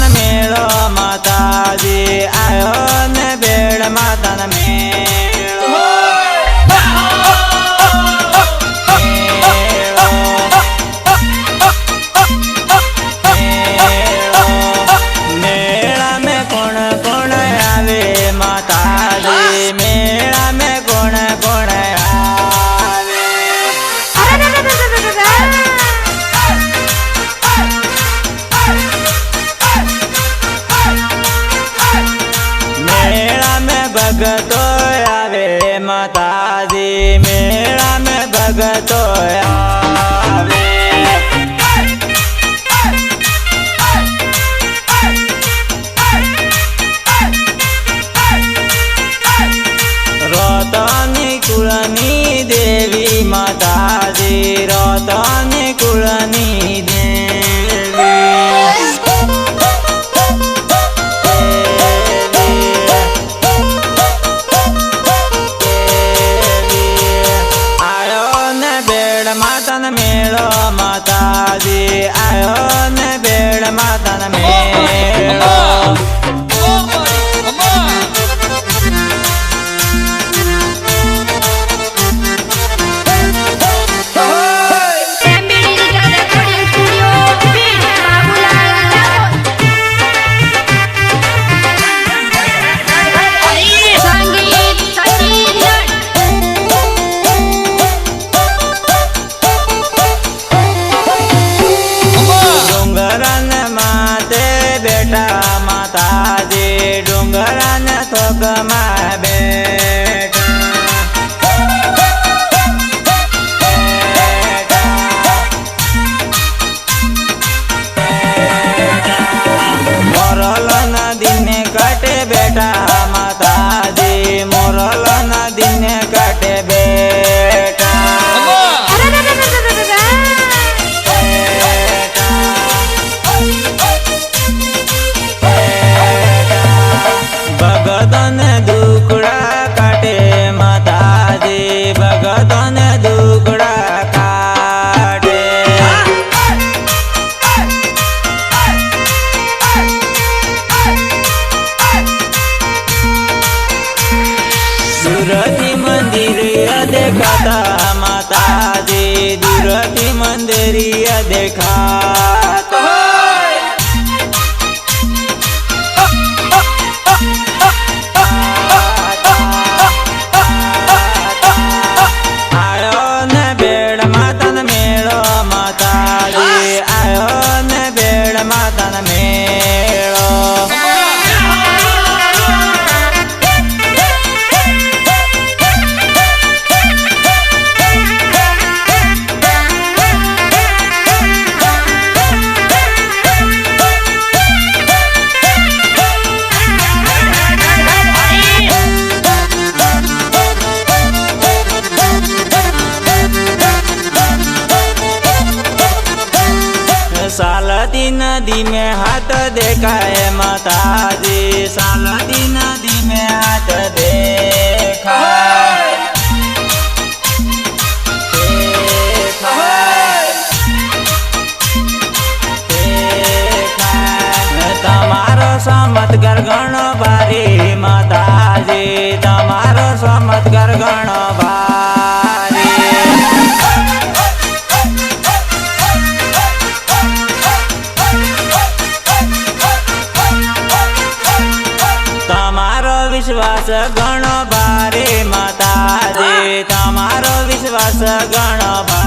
માતાનો મેળો માતાજી આયો ને બેડ માતાનો મેળો મેળા में કોણ કોણ આવે માતાજી મેળા में કોણ કોણ આવે મેળા में ભગતો આવે માતાજી મેળા में ભગતો આવે રોતની કુળની દેવી માતાજી રોતની કુળની દેવી આયો ને બેડ માતાનો મેળો માતાજી આયો ને બેડ માતાનો મેળો માતાજી ડુંગરાને થોકમાં મોરલ નદીને કાંઠે બેઠા માતાજી મોરલ નદીને કાંઠે બેઠા ભગતને દુકડા કાટે માતાજી ભગતને દુકડા કાટે દૂરથી મંદિર દેખાતા માતાજી દૂરથી મંદિર દેખાતા માતાનો મેળો सालती नदी में हाथ देखाए माताजी सालती नदी में हाथ देखाए तमारो चमत्कार घणो भारी माताजी तमारो चमत्कार घणो भारी विश्वास घणो भारी माताजी तमारो विश्वास घणो भारी